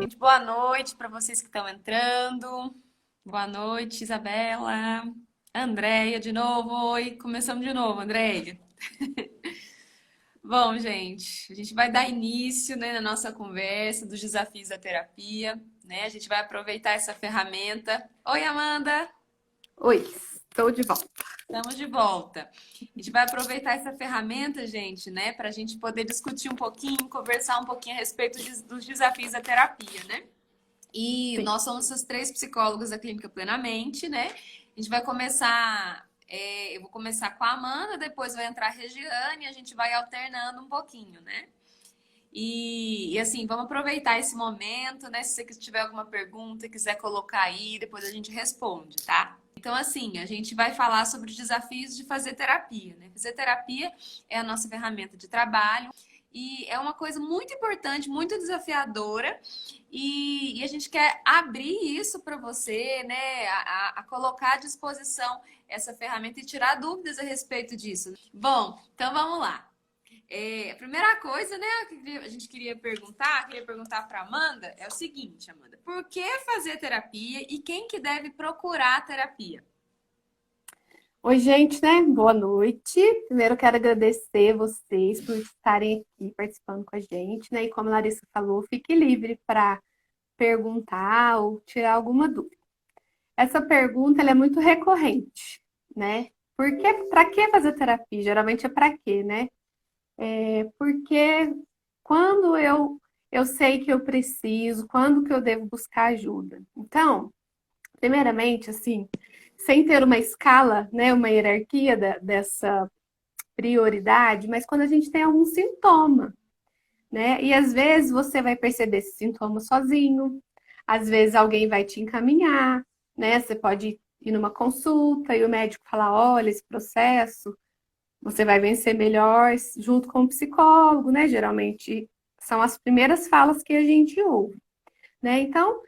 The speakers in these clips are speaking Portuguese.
Gente, boa noite para vocês que estão entrando. Boa noite, Isabela. Andréia, de novo. Oi, começamos de novo, Andréia. Bom, gente, a gente vai dar início, né, na nossa conversa dos desafios da terapia, né? A gente vai aproveitar essa ferramenta. Oi, Amanda. Oi, estou de volta. Estamos de volta. A gente vai aproveitar essa ferramenta, gente, né, para a gente poder discutir um pouquinho, conversar um pouquinho a respeito dos desafios da terapia, né? E Sim. nós somos as três psicólogas da Clínica Plenamente, né? A gente vai começar, eu vou começar com a Amanda, depois vai entrar a Regiane e a gente vai alternando um pouquinho, né? E assim, vamos aproveitar esse momento, né? Se você tiver alguma pergunta, quiser colocar aí, depois a gente responde, tá? Então, assim, a gente vai falar sobre os desafios de fazer terapia, né? Fazer terapia é a nossa ferramenta de trabalho e é uma coisa muito importante, muito desafiadora e a gente quer abrir isso para você, né? A colocar à disposição essa ferramenta e tirar dúvidas a respeito disso. Bom, então vamos lá. A primeira coisa, né, que a gente queria perguntar para Amanda é o seguinte, Amanda, por que fazer terapia e quem que deve procurar terapia? Oi, gente, né? Boa noite. Primeiro, eu quero agradecer vocês por estarem aqui participando com a gente, né? E como a Larissa falou, fique livre para perguntar ou tirar alguma dúvida. Essa pergunta ela é muito recorrente, né? Para que fazer terapia? Geralmente é para quê, né? Porque quando eu sei que eu preciso, quando que eu devo buscar ajuda. Então, primeiramente, assim, sem ter uma escala, né, uma hierarquia dessa prioridade, mas quando a gente tem algum sintoma, né? E às vezes você vai perceber esse sintoma sozinho, às vezes alguém vai te encaminhar, né? Você pode ir numa consulta e o médico falar, olha, esse processo você vai vencer melhor junto com o psicólogo, né? Geralmente são as primeiras falas que a gente ouve, né? Então,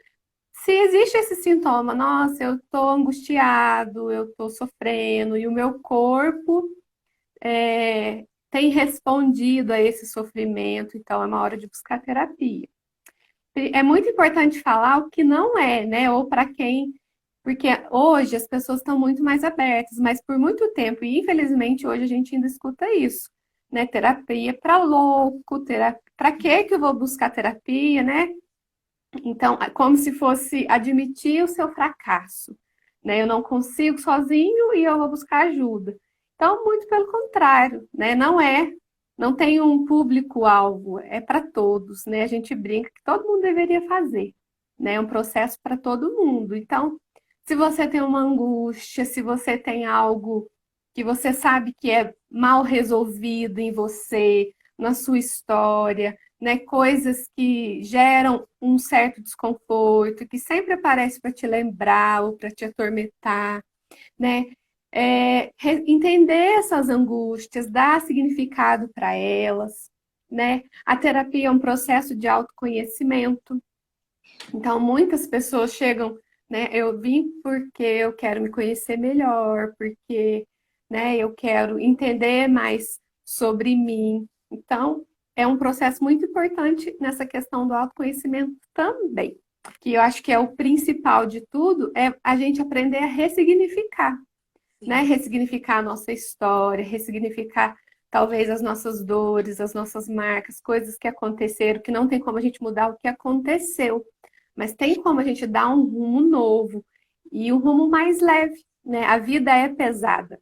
se existe esse sintoma, nossa, eu estou angustiado, eu estou sofrendo e o meu corpo tem respondido a esse sofrimento, então é uma hora de buscar terapia. É muito importante falar o que não é, né? Ou para quem. Porque hoje as pessoas estão muito mais abertas, mas por muito tempo, e infelizmente hoje a gente ainda escuta isso, né? Terapia para louco, terapia. Para que eu vou buscar terapia, né? Então, é como se fosse admitir o seu fracasso, né? Eu não consigo sozinho e eu vou buscar ajuda. Então, muito pelo contrário, né? Não tem um público-alvo, é para todos, né? A gente brinca que todo mundo deveria fazer, né? É um processo para todo mundo. Então, se você tem uma angústia, se você tem algo que você sabe que é mal resolvido em você, na sua história, né, coisas que geram um certo desconforto, que sempre aparece para te lembrar ou para te atormentar, né? Entender essas angústias, dar significado para elas, né? A terapia é um processo de autoconhecimento. Então, muitas pessoas chegam, né? Eu vim porque eu quero me conhecer melhor, porque, né, eu quero entender mais sobre mim. Então, é um processo muito importante nessa questão do autoconhecimento também. Que eu acho que é o principal de tudo, é a gente aprender a ressignificar, né? Sim. Ressignificar a nossa história, ressignificar talvez as nossas dores, as nossas marcas, coisas que aconteceram, que não tem como a gente mudar o que aconteceu, mas tem como a gente dar um rumo novo e um rumo mais leve, né? A vida é pesada.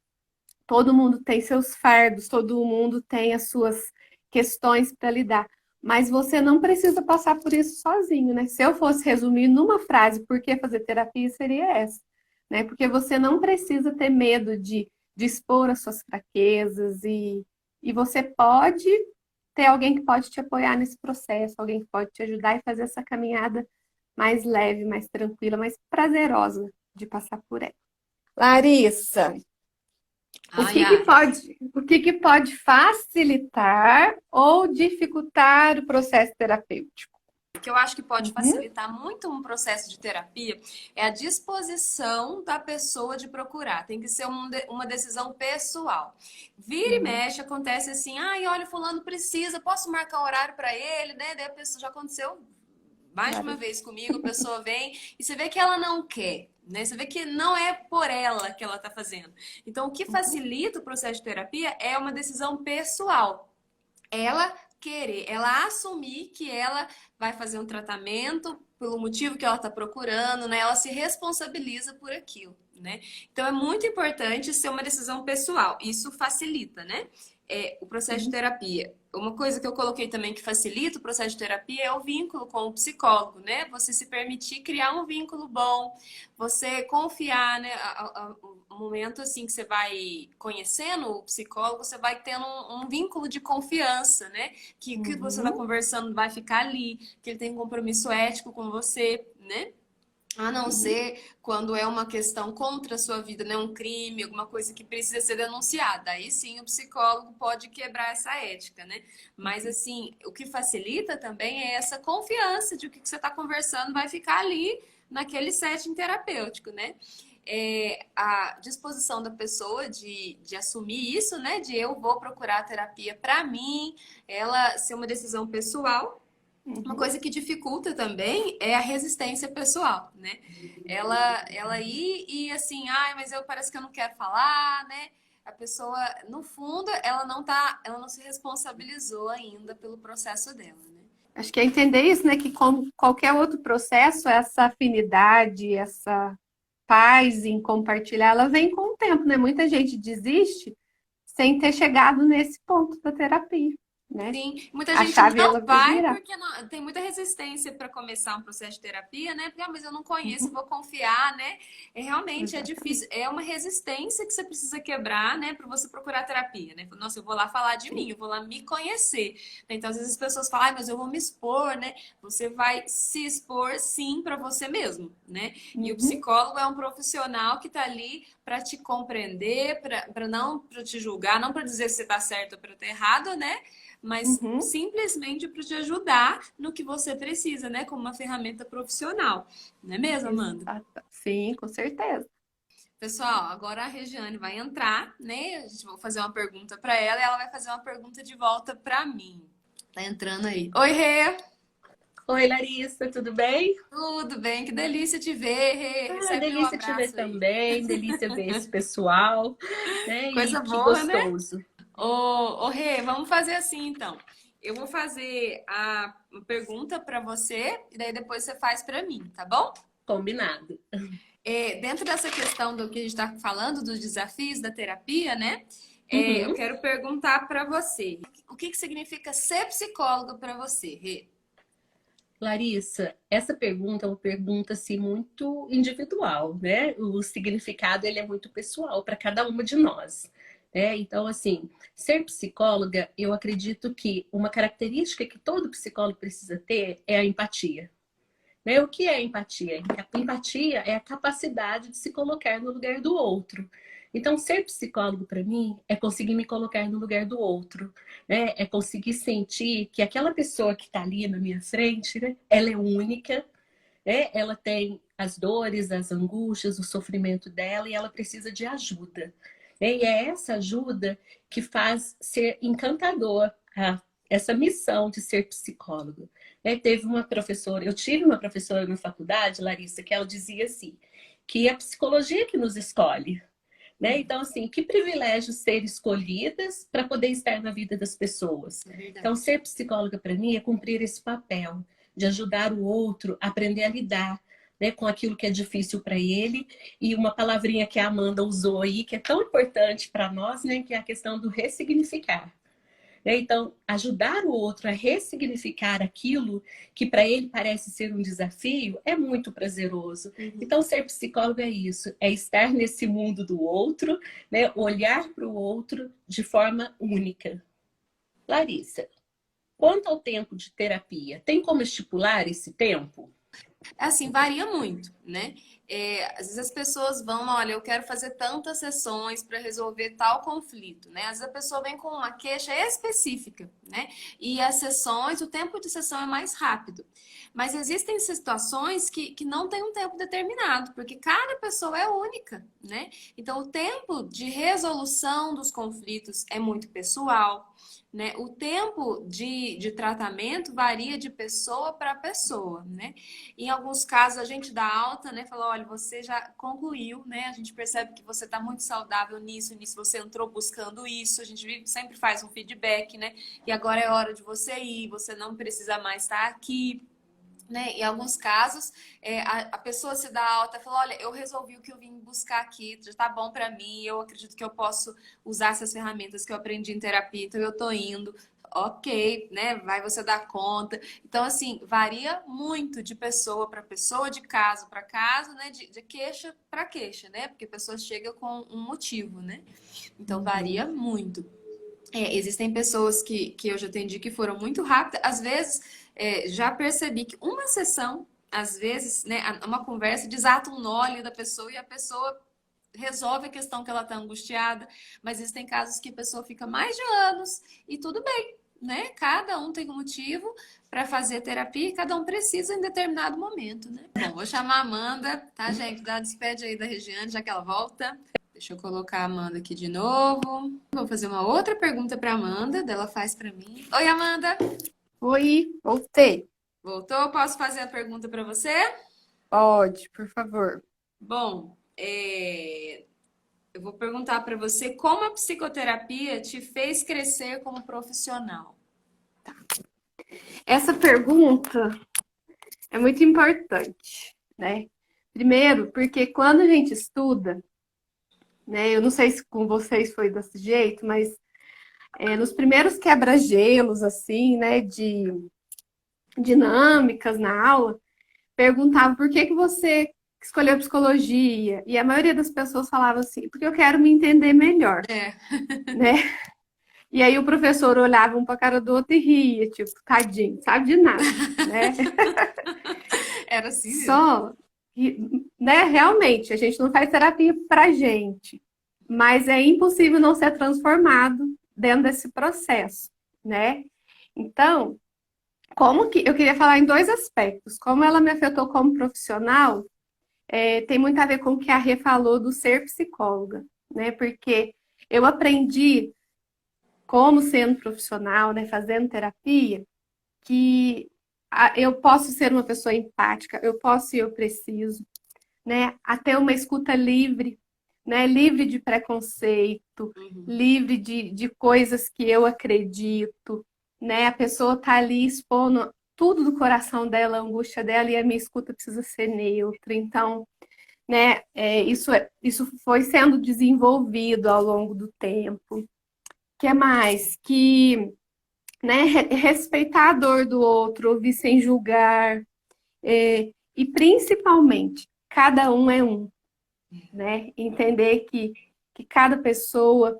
Todo mundo tem seus fardos, todo mundo tem as suas questões para lidar. Mas você não precisa passar por isso sozinho, né? Se eu fosse resumir numa frase por que fazer terapia, seria essa, né? Porque você não precisa ter medo de expor as suas fraquezas e você pode ter alguém que pode te apoiar nesse processo, alguém que pode te ajudar e fazer essa caminhada mais leve, mais tranquila, mais prazerosa de passar por ela. Larissa, Ai, ai. o que que pode facilitar ou dificultar o processo terapêutico? O que eu acho que pode Uhum, facilitar muito um processo de terapia é a disposição da pessoa de procurar. Tem que ser uma decisão pessoal. Vira e uhum, mexe, acontece assim, ai, olha, fulano precisa, posso marcar um horário para ele, né? Daí a pessoa já aconteceu Mais de uma vez comigo, a pessoa vem e você vê que ela não quer, né? Você vê que não é por ela que ela tá fazendo. Então, o que Uhum, facilita o processo de terapia é uma decisão pessoal. Ela querer, ela assumir que ela vai fazer um tratamento pelo motivo que ela está procurando, né? Ela se responsabiliza por aquilo, né? Então é muito importante ser uma decisão pessoal. Isso facilita, né? O processo de uhum, terapia. Uma coisa que eu coloquei também que facilita o processo de terapia é o vínculo com o psicólogo, né? Você se permitir criar um vínculo bom, você confiar, né? O momento assim que você vai conhecendo o psicólogo, você vai tendo um vínculo de confiança, né? Que o que você está uhum, conversando vai ficar ali, que ele tem um compromisso ético com você, né? A não uhum, ser quando é uma questão contra a sua vida, né? Um crime, alguma coisa que precisa ser denunciada. Aí sim o psicólogo pode quebrar essa ética, né? Mas uhum. assim, o que facilita também é essa confiança de que o que você está conversando vai ficar ali naquele setting terapêutico, né? A disposição da pessoa de assumir isso, né? De eu vou procurar terapia para mim, ela ser uma decisão pessoal. Uma Uhum. coisa que dificulta também é a resistência pessoal, né? Ela ir e assim, ai, mas eu parece que eu não quero falar, né? A pessoa, no fundo, ela não se responsabilizou ainda pelo processo dela, né? Acho que é entender isso, né? Que como qualquer outro processo, essa afinidade, essa paz em compartilhar, ela vem com o tempo, né? Muita gente desiste sem ter chegado nesse ponto da terapia, né? Sim, muita A gente chave não ela vai vai virar. porque tem muita resistência para começar um processo de terapia, né? Porque, mas eu não conheço, Uhum, vou confiar, né? Realmente é difícil, exatamente. é uma resistência que você precisa quebrar, né, para você procurar terapia, né? Nossa, eu vou lá falar de mim, Sim. eu vou lá me conhecer. Então, às vezes as pessoas falam, mas eu vou me expor, né? Você vai se expor sim para você mesmo, né? E o Uhum, psicólogo é um profissional que está ali para te compreender, para não para te julgar, não para dizer se você está certo ou para estar errado, né? Mas uhum. simplesmente para te ajudar no que você precisa, né? Como uma ferramenta profissional. Não é mesmo, Amanda? Exato. Sim, com certeza. Pessoal, agora a Regiane vai entrar, né? A gente vai fazer uma pergunta para ela e ela vai fazer uma pergunta de volta para mim. Tá entrando aí. Oi, Rê! Oi, Larissa, tudo bem? Tudo bem? Que delícia te ver, Rê! Ah, Recebe meu delícia te ver abraço aí. também, delícia ver esse pessoal, né? E Coisa que boa, né? gostoso. Ô, Rê, vamos fazer assim então. Eu vou fazer a pergunta para você e daí depois você faz para mim, tá bom? Combinado. Dentro dessa questão do que a gente está falando, dos desafios da terapia, né? Eu Uhum. quero perguntar para você, o que que significa ser psicólogo para você, Rê? Larissa, essa pergunta é uma pergunta assim muito individual, né? O significado ele é muito pessoal para cada uma de nós, né? Então, assim, ser psicóloga, eu acredito que uma característica que todo psicólogo precisa ter é a empatia. Né? O que é empatia? A empatia é a capacidade de se colocar no lugar do outro. Então, ser psicólogo para mim é conseguir me colocar no lugar do outro, né? É conseguir sentir que aquela pessoa que está ali na minha frente, né? Ela é única, né? Ela tem as dores, as angústias, o sofrimento dela e ela precisa de ajuda. Né? E é essa ajuda que faz ser encantador essa missão de ser psicólogo. Né? Eu tive uma professora na faculdade, Larissa, que ela dizia assim, que é a psicologia que nos escolhe. Né? Então, assim, que privilégio ser escolhidas para poder estar na vida das pessoas. É Então, verdade. ser psicóloga para mim é cumprir esse papel de ajudar o outro a aprender a lidar, né, com aquilo que é difícil para ele. E uma palavrinha que a Amanda usou aí, que é tão importante para nós, né, que é a questão do ressignificar. Né? Então, ajudar o outro a ressignificar aquilo que para ele parece ser um desafio é muito prazeroso. Uhum. Então, ser psicólogo é isso, é estar nesse mundo do outro, né? Olhar para o outro de forma única. Larissa, quanto ao tempo de terapia, tem como estipular esse tempo? Assim, varia muito, né? Às vezes as pessoas vão, olha, eu quero fazer tantas sessões para resolver tal conflito, né? Às vezes a pessoa vem com uma queixa específica, né? E as sessões, o tempo de sessão é mais rápido. Mas existem situações que não tem um tempo determinado, porque cada pessoa é única, né? Então o tempo de resolução dos conflitos é muito pessoal, né? O tempo de tratamento varia de pessoa para pessoa, né? Em alguns casos a gente dá alta, né? Fala, olha, você já concluiu, né? A gente percebe que você está muito saudável nisso você entrou buscando isso. A gente sempre faz um feedback, né? E agora é hora de você ir, você não precisa mais estar aqui. Né? Em alguns casos, a pessoa se dá alta e fala, olha, eu resolvi o que eu vim buscar aqui, já tá bom para mim, eu acredito que eu posso usar essas ferramentas que eu aprendi em terapia, então eu tô indo. Ok, né? Vai você dar conta. Então, assim, varia muito de pessoa para pessoa, de caso para caso, né? De queixa para queixa, né? Porque a pessoa chega com um motivo, né? Então, varia muito. Existem pessoas que eu já atendi que foram muito rápidas. Às vezes, já percebi que uma sessão, às vezes, né, uma conversa desata um nó ali da pessoa e a pessoa resolve a questão que ela está angustiada. Mas existem casos que a pessoa fica mais de anos e tudo bem, né? Cada um tem um motivo para fazer terapia e cada um precisa em determinado momento, né? Bom, vou chamar a Amanda, tá, gente? Despede aí da Regiane, já que ela volta. Deixa eu colocar a Amanda aqui de novo. Vou fazer uma outra pergunta para Amanda, dela faz para mim. Oi, Amanda. Oi, voltei. Voltou? Posso fazer a pergunta para você? Pode, por favor. Bom, eu vou perguntar para você como a psicoterapia te fez crescer como profissional. Essa pergunta é muito importante, né? Primeiro, porque quando a gente estuda, né? Eu não sei se com vocês foi desse jeito, mas nos primeiros quebra-gelos, assim, né? De dinâmicas na aula, perguntava por que você escolheu psicologia? E a maioria das pessoas falava assim, porque eu quero me entender melhor, né? E aí o professor olhava um para a cara do outro e ria, tipo, tadinho, sabe de nada, né? Era assim mesmo. Só que, né, realmente, a gente não faz terapia pra gente, mas é impossível não ser transformado dentro desse processo, né? Então, como que eu queria falar em dois aspectos. Como ela me afetou como profissional, tem muito a ver com o que a Rê falou do ser psicóloga, né? Porque eu aprendi, como sendo profissional, né, fazendo terapia, que eu posso ser uma pessoa empática, eu posso e eu preciso, né? A ter uma escuta livre, né? Livre de preconceito, livre de coisas que eu acredito, né? A pessoa tá ali expondo tudo do coração dela, a angústia dela, e a minha escuta precisa ser neutra. Então, né? Isso foi sendo desenvolvido ao longo do tempo. O que mais? Que, né? Respeitar a dor do outro, ouvir sem julgar, e principalmente, cada um é um, né? Entender que cada pessoa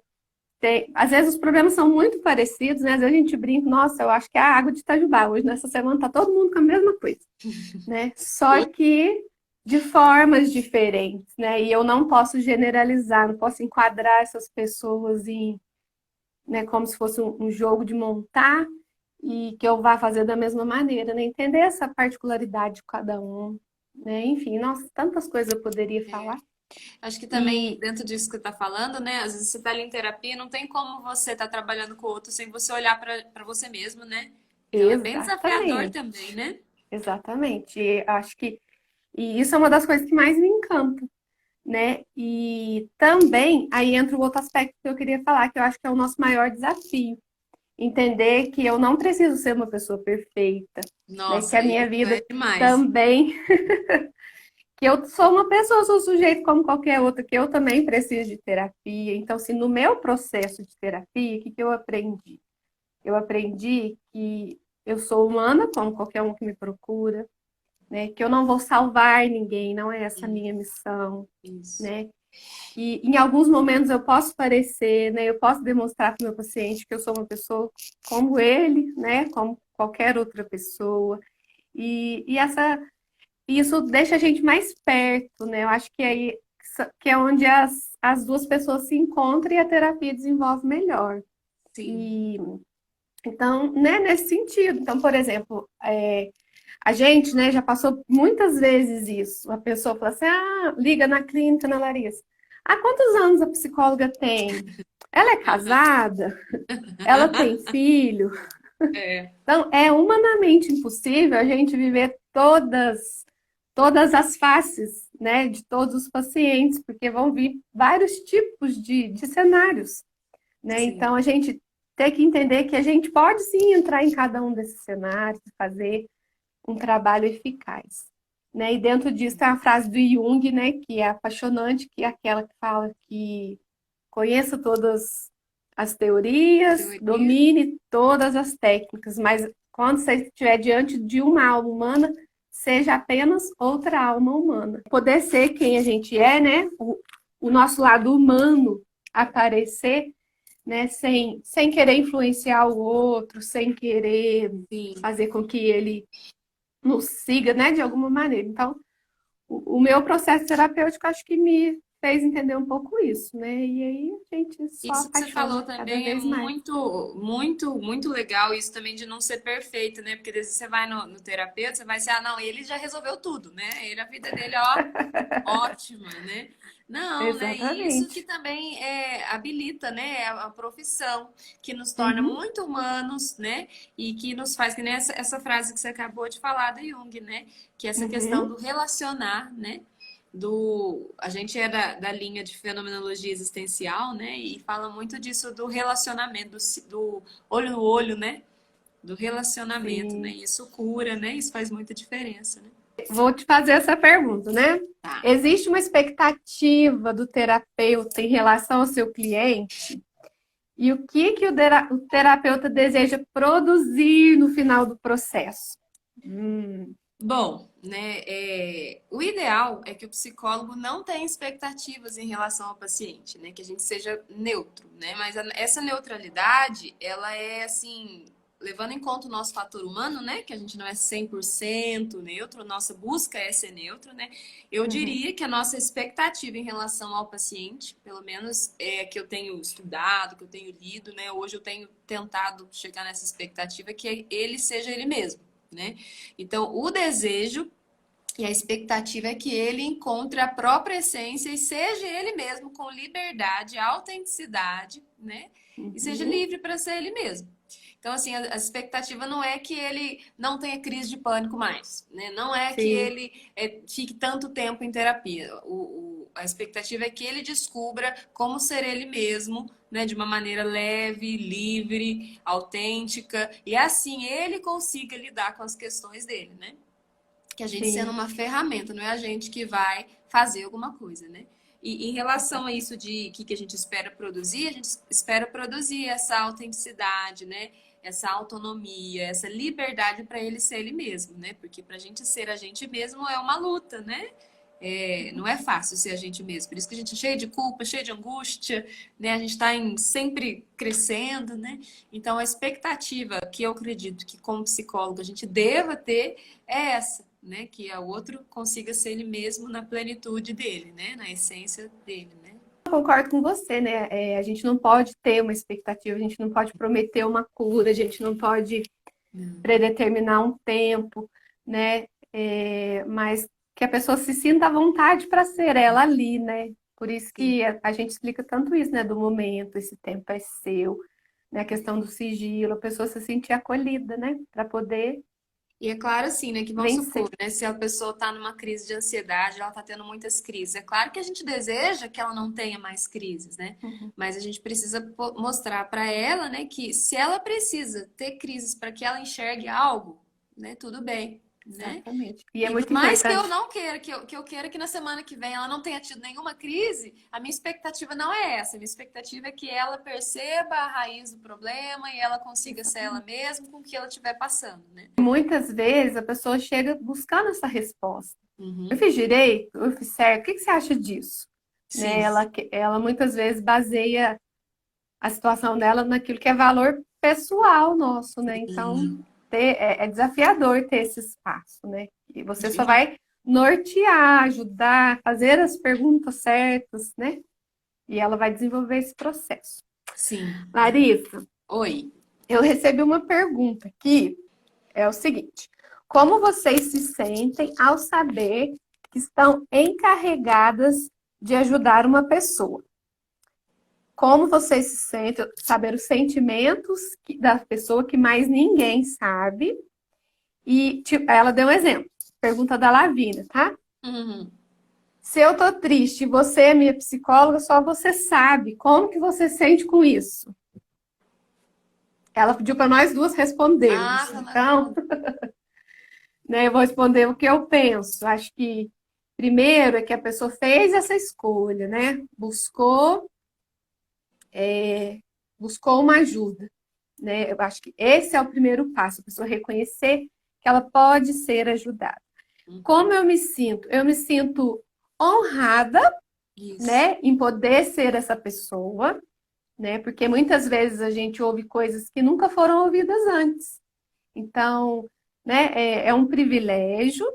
tem. Às vezes os problemas são muito parecidos, né? Às vezes a gente brinca, nossa, eu acho que é a água de Itajubá. Hoje, nessa semana, tá todo mundo com a mesma coisa, né? Só que de formas diferentes, né? E eu não posso generalizar, não posso enquadrar essas pessoas em, né, como se fosse um jogo de montar e que eu vá fazer da mesma maneira, né? Entender essa particularidade de cada um, né? Enfim, nossa, tantas coisas eu poderia falar. Acho que também, dentro disso que você está falando, né? Às vezes você está ali em terapia, não tem como você estar trabalhando com o outro sem você olhar para você mesmo, né? Então é bem desafiador também, né? Exatamente. E acho que isso é uma das coisas que mais me encanta, né? E também aí entra o outro aspecto que eu queria falar, que eu acho que é o nosso maior desafio. Entender que eu não preciso ser uma pessoa perfeita, né? Que a minha vida também que eu sou uma pessoa, sou um sujeito como qualquer outro, que eu também preciso de terapia. Então, assim, no meu processo de terapia, o que eu aprendi? Eu aprendi que eu sou humana, como qualquer um que me procura, né? Que eu não vou salvar ninguém, não é essa a minha missão, né? Que em alguns momentos eu posso parecer, né? Eu posso demonstrar para o meu paciente que eu sou uma pessoa como ele, né? Como qualquer outra pessoa. E isso deixa a gente mais perto, né? Eu acho que aí que é onde as duas pessoas se encontram e a terapia desenvolve melhor. Sim. Então, né, nesse sentido. Então, por exemplo, a gente, né, já passou muitas vezes isso. A pessoa fala assim, liga na clínica, na Larissa. Ah, quantos anos a psicóloga tem? Ela é casada? Ela tem filho? É, Então, é humanamente impossível a gente viver todas as faces, né, de todos os pacientes, porque vão vir vários tipos de cenários, né? sim. Então, a gente tem que entender que a gente pode sim entrar em cada um desses cenários, fazer um trabalho eficaz, né? E dentro disso tem a frase do Jung, né, que é apaixonante, que é aquela que fala que conheça todas as teorias, Teoria. domine todas as técnicas, mas quando você estiver diante de uma alma humana, seja apenas outra alma humana. Poder ser quem a gente é, né? O nosso lado humano aparecer, né? Sem querer influenciar o outro, sem querer Sim. fazer com que ele nos siga, né? De alguma maneira. Então, o meu processo terapêutico acho que me fez entender um pouco isso, né? E aí a gente só Isso que você falou apaixona cada também é vez mais. muito legal, isso também de não ser perfeito, né? Porque às vezes você vai no terapeuta, você vai ser, ah, não, ele já resolveu tudo, né? Ele, a vida dele, ó, ótima, né? Não, né? E isso que Exatamente. também habilita, né? A profissão, que nos torna Uhum, muito humanos, né? E que nos faz, que nem essa frase que você acabou de falar do Jung, né? Que é essa questão uhum, do relacionar, né? A gente é da linha de fenomenologia existencial, né? E fala muito disso do relacionamento, do olho no olho, né? Do relacionamento, né? sim. E isso cura, né? Isso faz muita diferença, né? Vou te fazer essa pergunta, né? Tá. Existe uma expectativa do terapeuta em relação ao seu cliente? E o que o terapeuta deseja produzir no final do processo? Hum, Bom, né, o ideal é que o psicólogo não tenha expectativas em relação ao paciente, né, que a gente seja neutro, né, mas essa neutralidade, ela é assim, levando em conta o nosso fator humano, né, que a gente não é 100% neutro, nossa busca é ser neutro, né, eu uhum, diria que a nossa expectativa em relação ao paciente, pelo menos é que eu tenho estudado, que eu tenho lido, né, hoje eu tenho tentado chegar nessa expectativa que ele seja ele mesmo, né? Então, o desejo e a expectativa é que ele encontre a própria essência e seja ele mesmo com liberdade, autenticidade, né? E seja uhum, livre para ser ele mesmo. Então, assim, a expectativa não é que ele não tenha crise de pânico mais, né? Não é que sim, ele fique tanto tempo em terapia. A expectativa é que ele descubra como ser ele mesmo, né? De uma maneira leve, livre, autêntica, e assim ele consiga lidar com as questões dele, né? Que a gente sendo sim. uma ferramenta, não é a gente que vai fazer alguma coisa, né? E em relação a isso de que a gente espera produzir, a gente espera produzir essa autenticidade, né? Essa autonomia, essa liberdade para ele ser ele mesmo, né? Porque para a gente ser a gente mesmo é uma luta, né? Não é fácil ser a gente mesmo. Por isso que a gente é cheio de culpa, cheio de angústia, né? A gente está sempre crescendo, né? Então a expectativa que eu acredito que como psicólogo a gente deva ter é essa, né? Que o outro consiga ser ele mesmo na plenitude dele, né? Na essência dele, né? Eu concordo com você, né? A gente não pode ter uma expectativa, a gente não pode prometer uma cura, a gente não pode predeterminar um tempo, né? Mas que a pessoa se sinta à vontade para ser ela ali, né? Por isso Sim. que a gente explica tanto isso, né? Do momento, esse tempo é seu, né? A questão do sigilo, a pessoa se sentir acolhida, né? Para poder E é claro assim, né, que vamos vencer. supor, né, se a pessoa está numa crise de ansiedade, ela está tendo muitas crises. É claro que a gente deseja que ela não tenha mais crises, né? Uhum, Mas a gente precisa mostrar para ela, né, que se ela precisa ter crises para que ela enxergue algo, né, tudo bem, né? exatamente. E é E por muito mais que eu importante. não queira, que eu queira que na semana que vem ela não tenha tido nenhuma crise, a minha expectativa não é essa. A minha expectativa é que ela perceba a raiz do problema e ela consiga ser ela Exatamente. mesma com o que ela estiver passando, né? Muitas vezes a pessoa chega buscando essa resposta. Eu Uhum. fiz direito? Eu fiz certo? O que você acha disso? Né? Sim. Ela muitas vezes baseia a situação dela naquilo que é valor pessoal nosso, né? Então, é desafiador ter esse espaço, né? E você só Demais. vai nortear, ajudar, fazer as perguntas certas, né? E ela vai desenvolver esse processo. Sim. Larissa, Oi. eu recebi uma pergunta aqui, é o seguinte: como vocês se sentem ao saber que estão encarregadas de ajudar uma pessoa. Como você se sente, saber os sentimentos da pessoa que mais ninguém sabe. E tipo, ela deu um exemplo. Pergunta da Lavínia, tá? Uhum. Se eu tô triste e você é minha psicóloga, só você sabe. Como que você sente com isso? Ela pediu para nós duas respondermos. Tá na Então, né, eu vou responder o que eu penso. Acho que primeiro é que a pessoa fez essa escolha, né? Buscou uma ajuda, né? Eu acho que esse é o primeiro passo, a pessoa reconhecer que ela pode ser ajudada. Como eu me sinto? Eu me sinto honrada, Isso. né, em poder ser essa pessoa, né? Porque muitas vezes a gente ouve coisas que nunca foram ouvidas antes. Então, né, é um privilégio,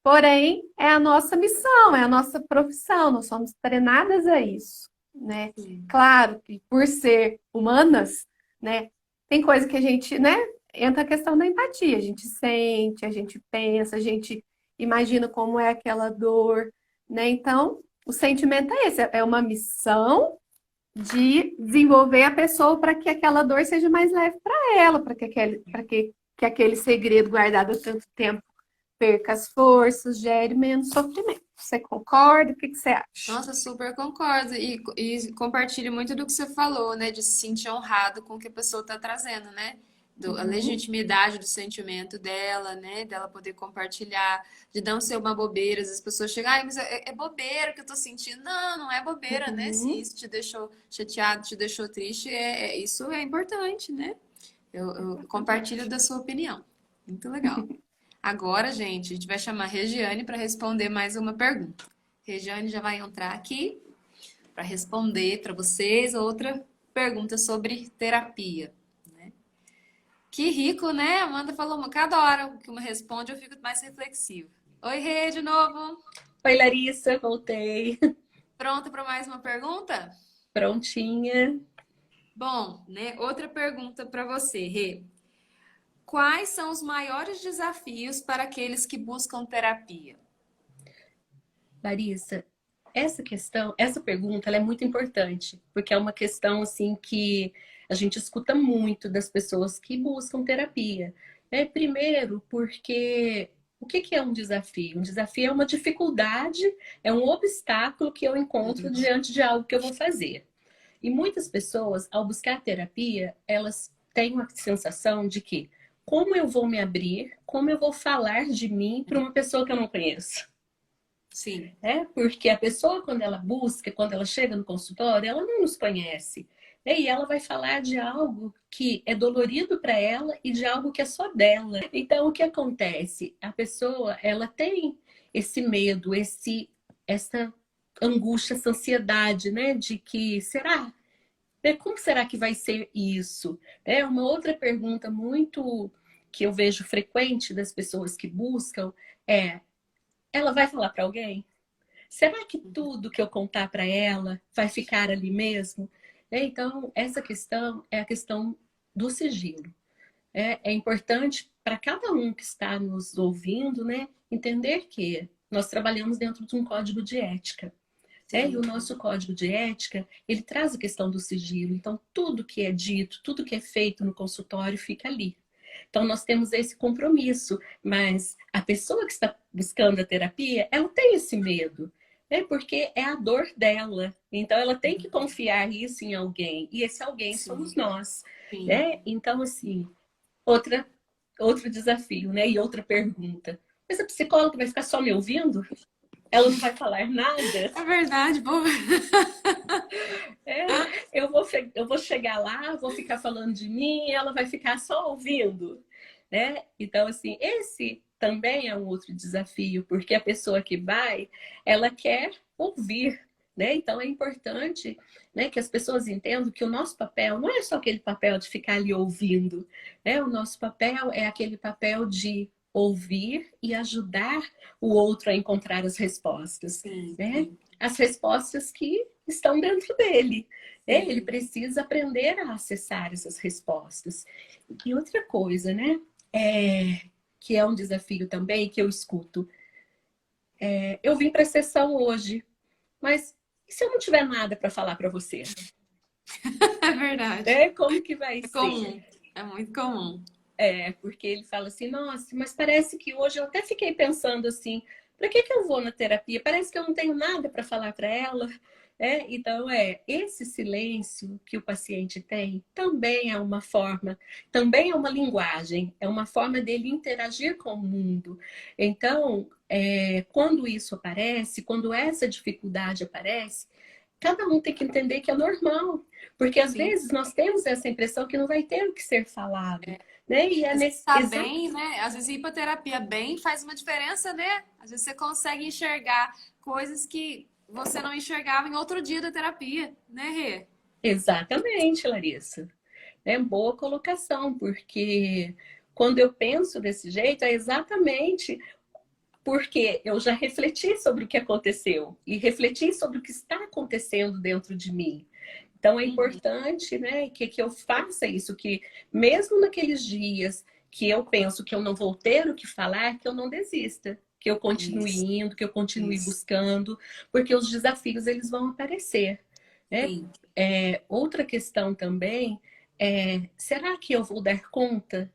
porém é a nossa missão, é a nossa profissão, nós somos treinadas a isso, né? Sim. Claro que por ser humanas, né, tem coisa que a gente, né, entra a questão da empatia, a gente sente, a gente pensa, a gente imagina como é aquela dor, né? Então, o sentimento é esse, é uma missão de desenvolver a pessoa para que aquela dor seja mais leve para ela, que aquele segredo guardado há tanto tempo perca as forças, gere menos sofrimento. Você concorda? O que você acha? Nossa, super concordo. E compartilho muito do que você falou, né? De se sentir honrado com o que a pessoa está trazendo, né? A Uhum, legitimidade do sentimento dela, né? Dela poder compartilhar, de não ser uma bobeira. Às vezes as pessoas chegam, ai, mas é bobeira que eu tô sentindo. Não, não é bobeira, né? Se uhum. isso te deixou chateado, te deixou triste, isso é importante, né? Eu compartilho da sua opinião. Muito legal. Agora, gente, a gente vai chamar a Regiane para responder mais uma pergunta. Regiane já vai entrar aqui para responder para vocês outra pergunta sobre terapia. Né? Que rico, né? A Amanda falou, cada hora que uma responde eu fico mais reflexiva. Oi, Rê, de novo. Oi, Larissa, voltei. Pronta para mais uma pergunta? Prontinha. Bom, né? Outra pergunta para você, Rê. Quais são os maiores desafios para aqueles que buscam terapia? Larissa, essa pergunta, ela é muito importante, porque é uma questão assim que a gente escuta muito das pessoas que buscam terapia. Primeiro, porque o que que é um desafio? Um desafio é uma dificuldade, é um obstáculo que eu encontro diante de algo que eu vou fazer. E muitas pessoas, ao buscar terapia, elas têm uma sensação de que como eu vou me abrir, como eu vou falar de mim para uma pessoa que eu não conheço. Sim, Porque a pessoa, quando ela busca, quando ela chega no consultório, ela não nos conhece. E ela vai falar de algo que é dolorido para ela e de algo que é só dela. Então, o que acontece? A pessoa, ela tem esse medo, essa angústia, essa ansiedade, né? De que, será? Como será que vai ser isso? Uma outra pergunta muito que eu vejo frequente das pessoas que buscam é: ela vai falar para alguém? Será que tudo que eu contar para ela vai ficar ali mesmo? Então, essa questão é a questão do sigilo. É importante para cada um que está nos ouvindo, né, entender que nós trabalhamos dentro de um código de ética. E o sim. nosso código de ética, ele traz a questão do sigilo. Então, tudo que é dito, tudo que é feito no consultório fica ali. Então, nós temos esse compromisso, mas a pessoa que está buscando a terapia, ela tem esse medo, né? Porque é a dor dela. Então, ela tem que confiar isso em alguém, e esse alguém somos Sim, nós, sim. né? Então, assim, outra, outro desafio, né? E outra pergunta. Mas a psicóloga vai ficar só me ouvindo? Ela não vai falar nada? É verdade, pô. É, eu vou chegar lá, vou ficar falando de mim, e ela vai ficar só ouvindo, né? Então, assim, esse também é um outro desafio, porque a pessoa que vai, ela quer ouvir, né? Então, é importante, né, que as pessoas entendam que o nosso papel não é só aquele papel de ficar ali ouvindo, né? O nosso papel é aquele papel de ouvir e ajudar o outro a encontrar as respostas, Sim, né? sim, As respostas que estão dentro dele. Ele sim. precisa aprender a acessar essas respostas. E outra coisa, né? Que é um desafio também que eu escuto. Eu vim para a sessão hoje, mas E se eu não tiver nada para falar para você? É verdade. Como que vai É ser? comum. É muito comum. Porque ele fala assim, nossa, mas parece que hoje eu até fiquei pensando assim, para que eu vou na terapia? Parece que eu não tenho nada para falar para ela. Então, esse silêncio que o paciente tem também é uma forma, também é uma linguagem, é uma forma dele interagir com o mundo. Então, quando isso aparece, quando essa dificuldade aparece, cada um tem que entender que é normal, porque às Sim. vezes nós temos essa impressão que não vai ter o que ser falado, né? E é Às vezes nesse tá exato. bem, né? Às vezes ir pra terapia bem faz uma diferença, né? Às vezes você consegue enxergar coisas que você não enxergava em outro dia da terapia, né, Rê? Exatamente, Larissa. É boa colocação, porque quando eu penso desse jeito, é exatamente porque eu já refleti sobre o que aconteceu e refleti sobre o que está acontecendo dentro de mim. Então é Uhum. importante, né, que eu faça isso, que mesmo naqueles dias que eu penso que eu não vou ter o que falar, que eu não desista, que eu continue Isso, indo, que eu continue isso. buscando, porque os desafios eles vão aparecer, né? Sim. Outra questão também será que eu vou dar conta?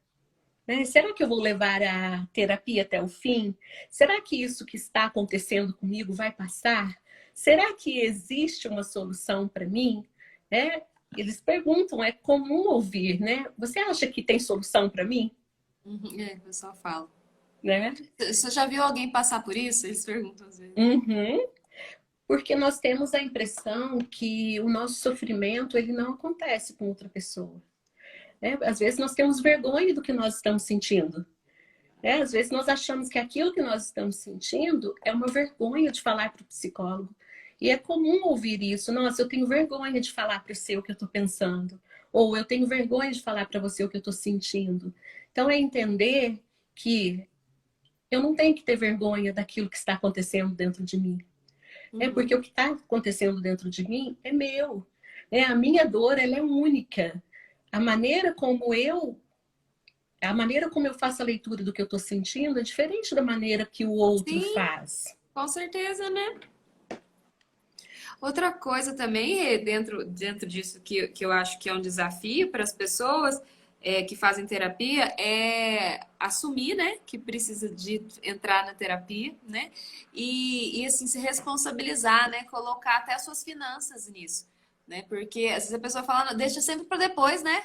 Né? Será que eu vou levar a terapia até o fim? Será que isso que está acontecendo comigo vai passar? Será que existe uma solução para mim? Eles perguntam, é comum ouvir, né? Você acha que tem solução para mim? Uhum. É, o pessoal fala. Né? Você já viu alguém passar por isso? Eles perguntam às vezes. Uhum. Porque nós temos a impressão que o nosso sofrimento ele não acontece com outra pessoa. Às vezes nós temos vergonha do que nós estamos sentindo. Às vezes nós achamos que aquilo que nós estamos sentindo é uma vergonha de falar para o psicólogo. E é comum ouvir isso. Nossa, eu tenho vergonha de falar para você o que eu estou pensando. Ou eu tenho vergonha de falar para você o que eu estou sentindo. Então é entender que eu não tenho que ter vergonha daquilo que está acontecendo dentro de mim. Porque Uhum. o que está acontecendo dentro de mim é meu. A minha dor ela é única. A maneira como eu a maneira como eu faço a leitura do que eu estou sentindo é diferente da maneira que o outro Sim, faz. com certeza, né? Outra coisa também, Rê, dentro disso que eu acho que é um desafio para as pessoas que fazem terapia é assumir, né, que precisa de entrar na terapia, né, e assim se responsabilizar, né, colocar até as suas finanças nisso, né, porque às vezes a pessoa fala, "Não, deixa sempre para depois, né?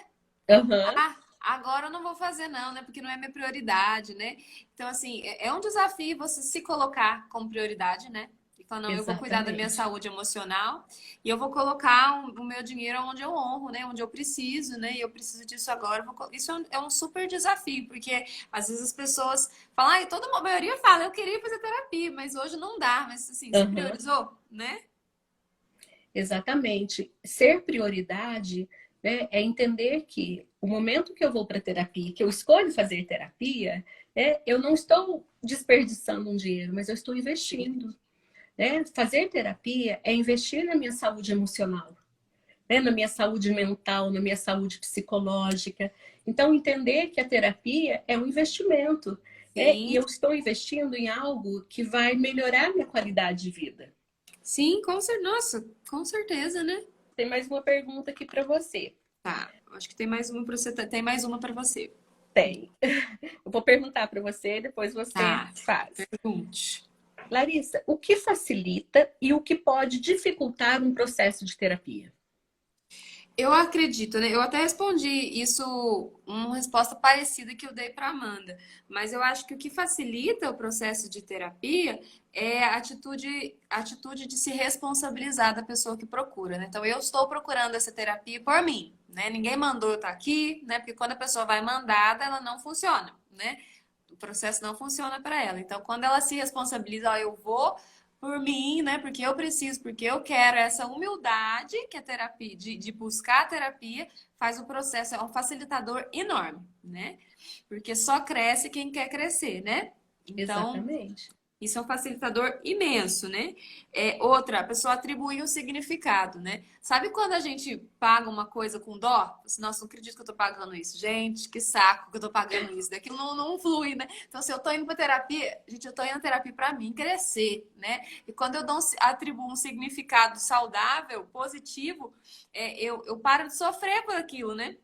Uhum, Ah, agora eu não vou fazer não, né, porque não é minha prioridade, né? Então assim é um desafio você se colocar como prioridade, né? E falar, não, eu vou cuidar da minha exatamente. saúde emocional e eu vou colocar o meu dinheiro onde eu honro, né? Onde eu preciso, né? E eu preciso disso agora. Isso é um super desafio, porque às vezes as pessoas falam, ah, toda a maioria fala, eu queria fazer terapia, mas hoje não dá. Mas assim, você Uhum, priorizou, né? exatamente. Ser prioridade, né, é entender que o momento que eu vou para terapia, que eu escolho fazer terapia, eu não estou desperdiçando um dinheiro, mas eu estou Sim. investindo. Fazer terapia é investir na minha saúde emocional. Na minha saúde mental, na minha saúde psicológica. Então, entender que a terapia é um investimento, e Sim, eu estou investindo em algo que vai melhorar minha qualidade de vida. sim, nossa, com certeza, né? Tem mais uma pergunta aqui para você. Tá, acho que tem mais uma para você. Tem mais uma para você. Tem. Eu vou perguntar para você, depois você Tá, faz. pergunte. Larissa, o que facilita e o que pode dificultar um processo de terapia? Eu acredito, né? Eu até respondi isso, uma resposta parecida que eu dei para Amanda, mas eu acho que o que facilita o processo de terapia é a atitude de se responsabilizar da pessoa que procura, né? Então, eu estou procurando essa terapia por mim, né? Ninguém mandou eu estar aqui, né? Porque quando a pessoa vai mandada, ela não funciona, né? O processo não funciona para ela. Então, quando ela se responsabiliza, ó, eu vou por mim, né? Porque eu preciso, porque eu quero essa humildade que a terapia, de buscar a terapia, faz o processo, é um facilitador enorme, né? Porque só cresce quem quer crescer, né? Então, Exatamente. Isso é um facilitador imenso, né? Outra, a pessoa atribui um significado, né? Sabe quando a gente paga uma coisa com dó? Assim, nossa, não acredito que eu tô pagando isso. Gente, que saco que eu tô pagando isso. Daquilo não flui, né? Então, se eu tô indo pra terapia, gente, eu tô indo na terapia pra mim crescer, né? E quando eu atribuo um significado saudável, positivo, eu paro de sofrer por aquilo, né?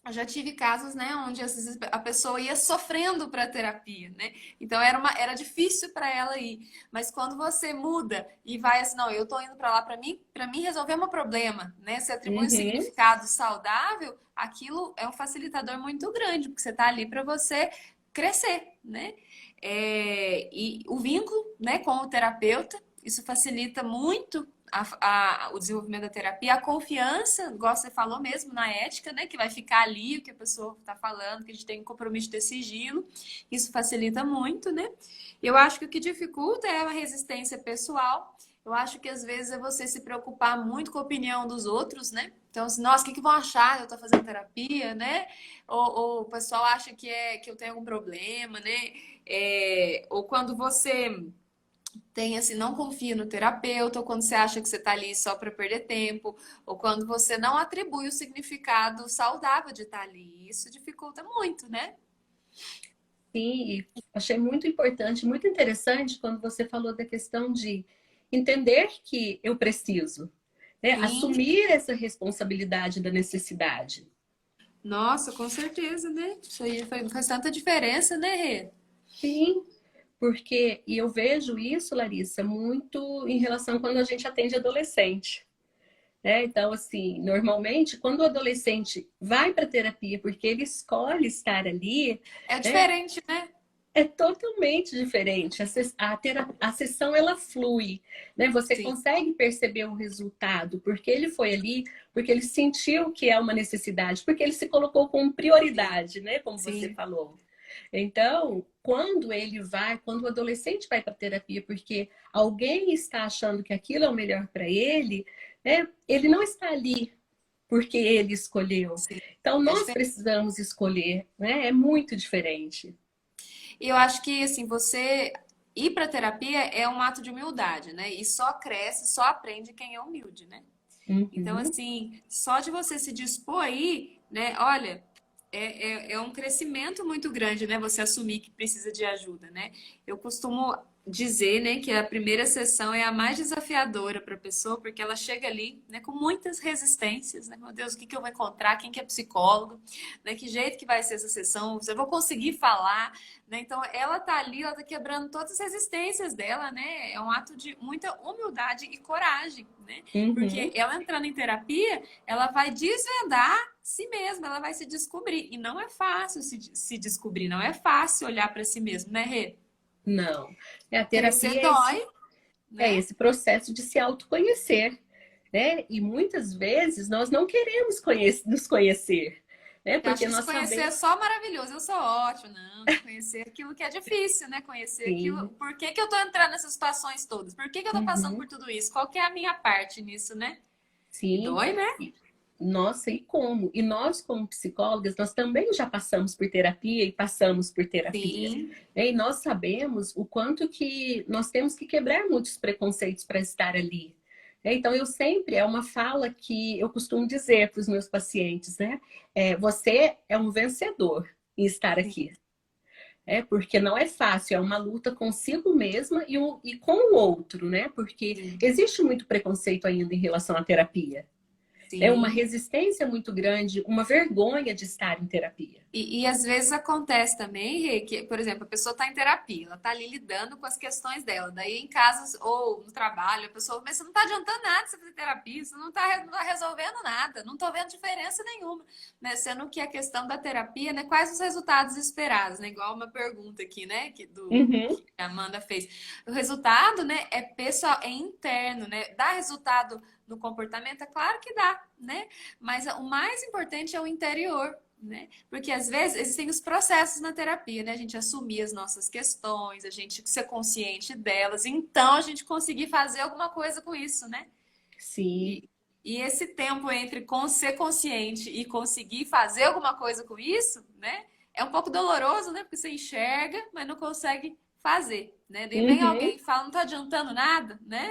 Eu já tive casos, né, onde às vezes a pessoa ia sofrendo para terapia, né? Então era difícil para ela ir. Mas quando você muda e vai assim, não, eu tô indo para lá para mim resolver meu problema, né? Você atribui um Uhum. significado saudável, aquilo é um facilitador muito grande, porque você tá ali para você crescer, né? E o vínculo, né, com o terapeuta, isso facilita muito o desenvolvimento da terapia, a confiança, igual você falou mesmo, na ética, né? Que vai ficar ali o que a pessoa está falando, que a gente tem um compromisso de ter sigilo. Isso facilita muito, né? Eu acho que o que dificulta é a resistência pessoal. Eu acho que às vezes é você se preocupar muito com a opinião dos outros, né? Então, assim, nossa, o que vão achar? Eu tô fazendo terapia, né? Ou o pessoal acha que eu tenho algum problema, né? Ou quando você tem assim, não confia no terapeuta, ou quando você acha que você está ali só para perder tempo, ou quando você não atribui o significado saudável de estar ali. Isso dificulta muito, né? Sim, e achei muito importante, muito interessante quando você falou da questão de entender que eu preciso, né? Sim, Assumir essa responsabilidade da necessidade. nossa, com certeza, né? Isso aí faz tanta diferença, né, Rê? Sim, porque, e eu vejo isso, Larissa, muito em relação quando a gente atende adolescente. Né? Então, assim, normalmente, quando o adolescente vai para terapia porque ele escolhe estar ali, É né, diferente, né? é totalmente diferente. A sessão ela flui, né? Você Sim, consegue perceber o resultado, porque ele foi ali, porque ele sentiu que é uma necessidade, porque ele se colocou como sim, prioridade, né? Como você sim. falou. Então, quando o adolescente vai para terapia porque alguém está achando que aquilo é o melhor para ele, né? Ele não está ali porque ele escolheu. Sim. Então, É nós diferente. precisamos escolher, né? É muito diferente. E eu acho que, assim, você ir para terapia é um ato de humildade, né? E só cresce, só aprende quem é humilde, né? Então, Uhum. assim, só de você se dispor aí, né? Olha, é um crescimento muito grande, né? Você assumir que precisa de ajuda, né? Eu costumo dizer, né, que a primeira sessão é a mais desafiadora para a pessoa, porque ela chega ali, né, com muitas resistências, né? Meu Deus, o que eu vou encontrar? Quem que é psicólogo? Né? Que jeito que vai ser essa sessão? Eu vou conseguir falar, né? Então, ela tá ali, ela tá quebrando todas as resistências dela, né? É um ato de muita humildade e coragem, né? Porque Uhum. ela entrando em terapia, ela vai desvendar si mesma, ela vai se descobrir. E não é fácil se descobrir, não é fácil olhar para si mesmo, né, Rê? Não. A Crescer terapia dói, é né? esse processo de se autoconhecer, né? E muitas vezes nós não queremos nos conhecer, né? Eu acho Porque que se nós conhecer é sabemos, só maravilhoso, eu sou ótimo, não. Se conhecer aquilo que é difícil, né? Conhecer aquilo. sim. Por que que eu tô entrando nessas situações todas? Por que que eu tô passando por Uhum. tudo isso? Qual que é a minha parte nisso, né? E Sim. dói, né? E- Nossa, e como? E nós, como psicólogas, nós também já passamos por terapia e passamos por terapia. Sim, E nós sabemos o quanto que nós temos que quebrar muitos preconceitos para estar ali. Então, eu sempre, é uma fala que eu costumo dizer para os meus pacientes, né? Você é um vencedor em estar sim, aqui. Porque não é fácil, é uma luta consigo mesma e com o outro, né? Porque sim, existe muito preconceito ainda em relação à terapia. É uma sim. resistência muito grande, uma vergonha de estar em terapia. E às vezes acontece também, Rê, que, por exemplo, a pessoa está em terapia, ela está ali lidando com as questões dela. Daí em casa ou no trabalho, a pessoa, mas você não está adiantando nada você fazer terapia, você não tá resolvendo nada, não estou vendo diferença nenhuma. Né? Sendo que a questão da terapia, né? Quais os resultados esperados, né? Igual uma pergunta aqui, né? Uhum. Que a Amanda fez. O resultado, né, é pessoal, é interno, né? Dá resultado no comportamento? É claro que dá, né? Mas o mais importante é o interior, né? Porque às vezes existem os processos na terapia, né? A gente assumir as nossas questões, a gente ser consciente delas, então a gente conseguir fazer alguma coisa com isso, né? Sim, E esse tempo entre ser consciente e conseguir fazer alguma coisa com isso, né? É um pouco doloroso, né? Porque você enxerga, mas não consegue fazer, né? Daí vem Uhum. alguém e fala, não tá adiantando nada, né?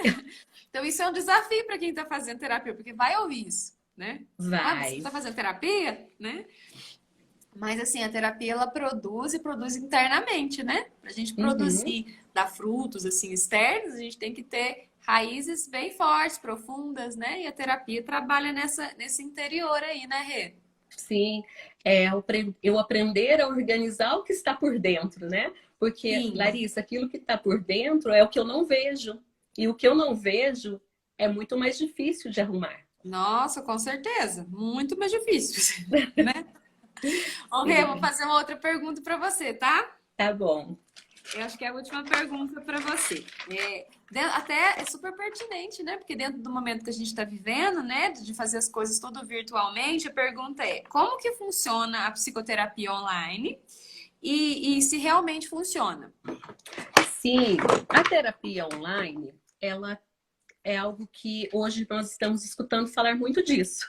Então isso é um desafio para quem tá fazendo terapia, porque vai ouvir isso, né? Ah, você Vai. tá fazendo terapia, né? Mas assim, a terapia ela produz e produz internamente, né? Pra gente Uhum. produzir, dar frutos assim externos, a gente tem que ter raízes bem fortes, profundas, né? E a terapia trabalha nesse interior aí, né, Rê? Sim, eu aprender a organizar o que está por dentro, né? Porque, Sim. Larissa, aquilo que está por dentro é o que eu não vejo. E o que eu não vejo é muito mais difícil de arrumar. Nossa, com certeza. Muito mais difícil, né? Ô, Rê, vou Sim, fazer uma outra pergunta para você, tá? tá bom. Eu acho que é a última pergunta para você. Até é super pertinente, né? Porque dentro do momento que a gente está vivendo, né, de fazer as coisas tudo virtualmente, a pergunta é: como que funciona a psicoterapia online e se realmente funciona? Sim, a terapia online, ela é algo que hoje nós estamos escutando falar muito disso,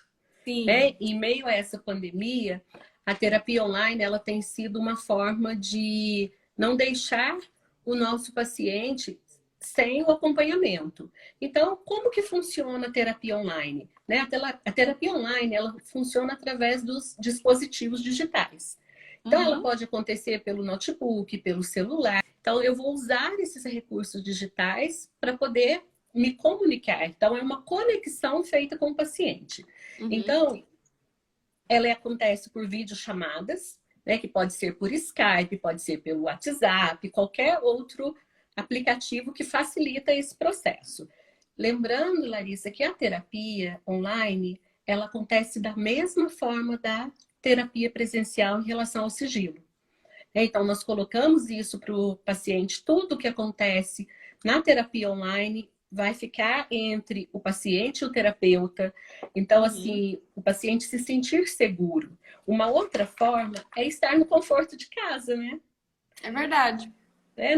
né? Sim. Em meio a essa pandemia, a terapia online ela tem sido uma forma de não deixar o nosso paciente sem o acompanhamento. Então, como que funciona a terapia online? Né? A terapia online ela funciona através dos dispositivos digitais. Então, ela Uhum. pode acontecer pelo notebook, pelo celular. Então, eu vou usar esses recursos digitais para poder me comunicar. Então, é uma conexão feita com o paciente. Uhum. Então, ela acontece por videochamadas, né, que pode ser por Skype, pode ser pelo WhatsApp, qualquer outro aplicativo que facilita esse processo. Lembrando, Larissa, que a terapia online, ela acontece da mesma forma da terapia presencial em relação ao sigilo. Então, nós colocamos isso para o paciente, tudo o que acontece na terapia online vai ficar entre o paciente e o terapeuta. Então, Uhum. assim, o paciente se sentir seguro. Uma outra forma é estar no conforto de casa, né? É verdade.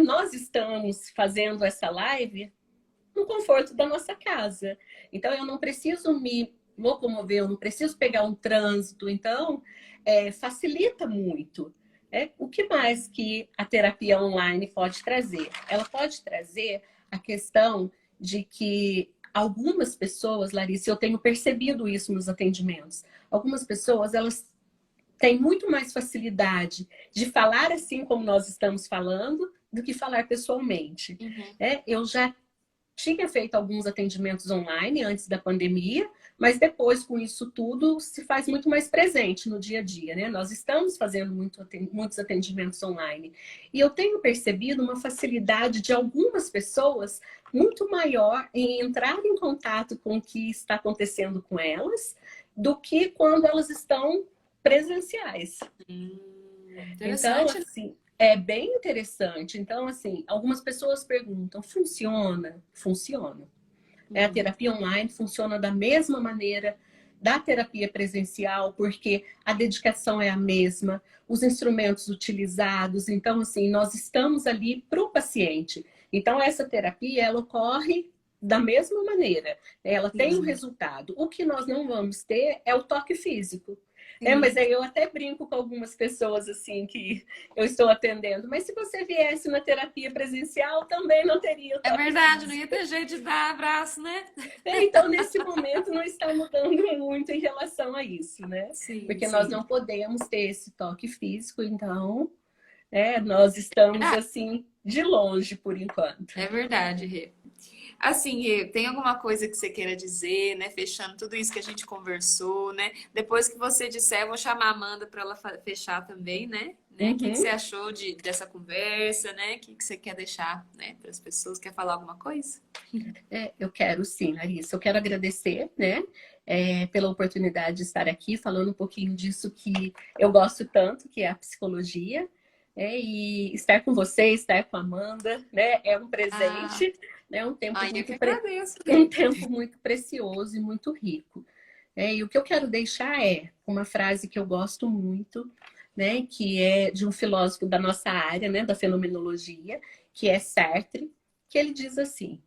Nós estamos fazendo essa live no conforto da nossa casa. Então, eu não preciso me locomover, eu não preciso pegar um trânsito. Então, facilita muito. O que mais que a terapia online pode trazer? Ela pode trazer a questão de que algumas pessoas, Larissa, eu tenho percebido isso nos atendimentos. Algumas pessoas, elas têm muito mais facilidade de falar assim como nós estamos falando do que falar pessoalmente. Uhum. Eu já tinha feito alguns atendimentos online antes da pandemia, mas depois, com isso tudo, se faz muito mais presente no dia a dia, né? Nós estamos fazendo muitos atendimentos online. E eu tenho percebido uma facilidade de algumas pessoas muito maior em entrar em contato com o que está acontecendo com elas do que quando elas estão presenciais. Então, Interessante, né? assim, é bem interessante. Então, assim, algumas pessoas perguntam: funciona? Funciona. A Uhum. terapia online funciona da mesma maneira da terapia presencial, porque a dedicação é a mesma, os instrumentos utilizados. Então, assim, nós estamos ali para o paciente. Então, essa terapia, ela ocorre da mesma maneira. Ela tem um Sim. resultado. O que nós não vamos ter é o toque físico. Mas Sim. aí eu até brinco com algumas pessoas assim que eu estou atendendo. Mas se você viesse na terapia presencial, também não teria o É toque verdade, não físico. ia ter jeito de dar abraço, né? Então, nesse momento, não está mudando muito em relação a isso, né? Sim, Porque nós sim. não podemos ter esse toque físico, então, nós estamos Verdade. assim de longe por enquanto. É verdade, Rê. Assim, Rê, tem alguma coisa que você queira dizer, né? Fechando tudo isso que a gente conversou, né? Depois que você disser, eu vou chamar a Amanda para ela fechar também, né? O que que você Uhum. achou dessa conversa, né? O que que você quer deixar, né, para as pessoas? Quer falar alguma coisa? Eu quero sim, Larissa. Eu quero agradecer, né, pela oportunidade de estar aqui falando um pouquinho disso que eu gosto tanto, que é a psicologia. E estar com você, estar com a Amanda, né, é um Ah, presente, né, ai, eu que agradeço, um Rê. tempo muito precioso e muito rico. E o que eu quero deixar é uma frase que eu gosto muito, né, que é de um filósofo da nossa área, né, da fenomenologia, que é Sartre, que ele diz assim: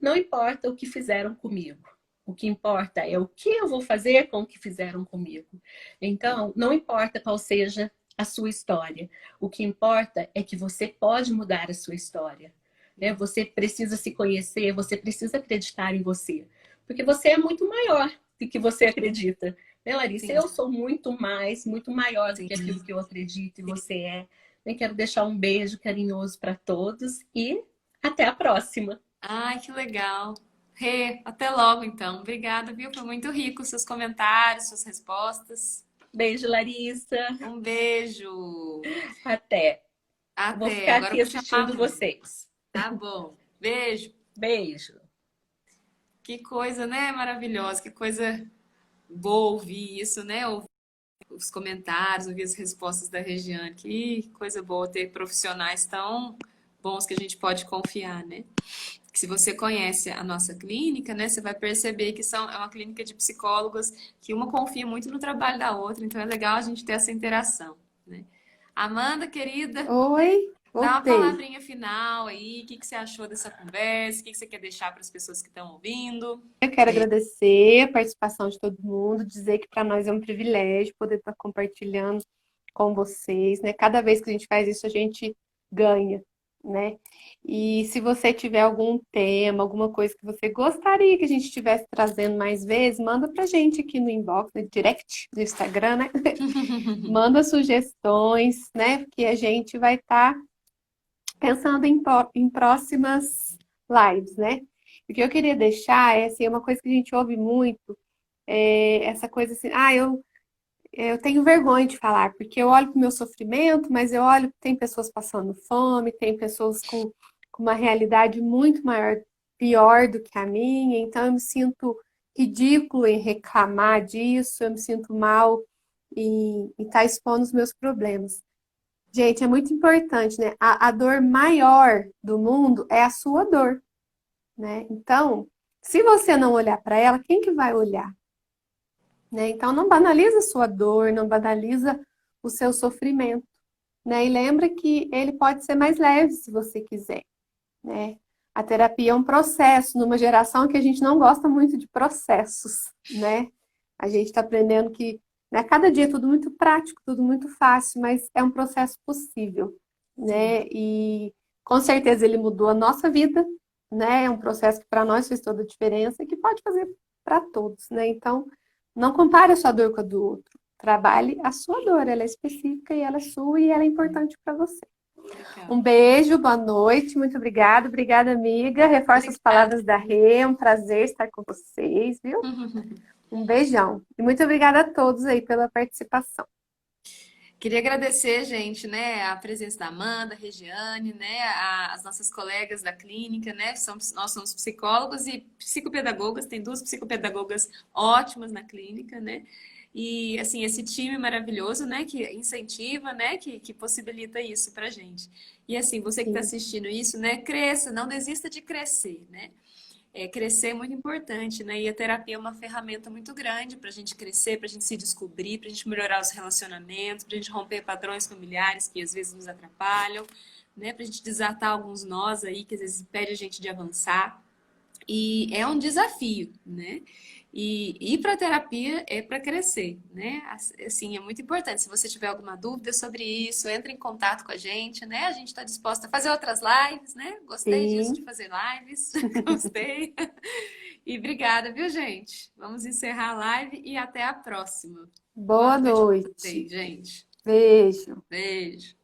não importa o que fizeram comigo. O que importa é o que eu vou fazer com o que fizeram comigo. Então, não importa qual seja a sua história. O que importa é que você pode mudar a sua história, né? Você precisa se conhecer, você precisa acreditar em você. Porque você é muito maior do que você acredita. Né, Larissa? Sim, Eu sou muito mais, muito maior do que aquilo sim. que eu acredito e você é. Eu quero deixar um beijo carinhoso para todos e até a próxima. Ai, que legal. Rê, até logo então. Obrigada, viu? Foi muito rico seus comentários, suas respostas. Beijo, Larissa. Um beijo. Até. Vou Até. ficar Agora eu aqui vou chamar a assistindo mãe. vocês. Tá bom. Beijo. Beijo. Que coisa, né? Maravilhosa. Que coisa boa ouvir isso, né? Ouvir os comentários, ouvir as respostas da Regiane. Que coisa boa ter profissionais tão bons que a gente pode confiar, né? Que se você conhece a nossa clínica, né, você vai perceber que é uma clínica de psicólogas que uma confia muito no trabalho da outra, então é legal a gente ter essa interação, né? Amanda, querida, Oi, dá uma voltei. palavrinha final aí, o que que você achou dessa conversa, o que que você quer deixar para as pessoas que estão ouvindo? Eu quero agradecer a participação de todo mundo, dizer que para nós é um privilégio poder estar compartilhando com vocês, né? Cada vez que a gente faz isso, a gente ganha, né? E se você tiver algum tema, alguma coisa que você gostaria que a gente estivesse trazendo mais vezes, manda pra gente aqui no inbox, no direct do Instagram, né? Manda sugestões, né? Porque a gente vai estar pensando em próximas lives, né? O que eu queria deixar é assim, uma coisa que a gente ouve muito, essa coisa assim, eu tenho vergonha de falar, porque eu olho para o meu sofrimento, mas eu olho que tem pessoas passando fome, tem pessoas com uma realidade muito maior, pior do que a minha, então eu me sinto ridículo em reclamar disso, eu me sinto mal em estar expondo os meus problemas. Gente, é muito importante, né? A dor maior do mundo é a sua dor, né? Então, se você não olhar para ela, quem que vai olhar? Né? Então, não banaliza a sua dor, não banaliza o seu sofrimento, né? E lembra que ele pode ser mais leve se você quiser, né? A terapia é um processo, numa geração que a gente não gosta muito de processos, né? A gente está aprendendo que, né, cada dia é tudo muito prático, tudo muito fácil, mas é um processo possível, Sim, né? E com certeza ele mudou a nossa vida, né? É um processo que para nós fez toda a diferença e que pode fazer para todos, né? Então, não compare a sua dor com a do outro. Trabalhe a sua dor, ela é específica e ela é sua e ela é importante para você. legal. Um beijo, boa noite, muito obrigada. Obrigada, amiga. Reforço as Obrigada. palavras da Rê, é um prazer estar com vocês, viu? Um beijão. E muito obrigada a todos aí pela participação. Queria agradecer, gente, né, a presença da Amanda, Regiane, né, as nossas colegas da clínica, né, nós somos psicólogos e psicopedagogas, tem duas psicopedagogas ótimas na clínica, né, e, assim, esse time maravilhoso, né, que incentiva, né, que possibilita isso pra gente. E, assim, você que está Sim, assistindo isso, né, cresça, não desista de crescer, né, crescer é muito importante, né? E a terapia é uma ferramenta muito grande para a gente crescer, para a gente se descobrir, para a gente melhorar os relacionamentos, para a gente romper padrões familiares que às vezes nos atrapalham, né? Para a gente desatar alguns nós aí que às vezes impede a gente de avançar. E é um desafio, né? E ir para a terapia é para crescer, né? Assim, é muito importante. Se você tiver alguma dúvida sobre isso, entre em contato com a gente, né? A gente está disposta a fazer outras lives, né? Gostei disso de sim. fazer lives, gostei. E obrigada, viu, gente? Vamos encerrar a live e até a próxima. Boa Boa noite para vocês, noite. gente. Beijo. Beijo.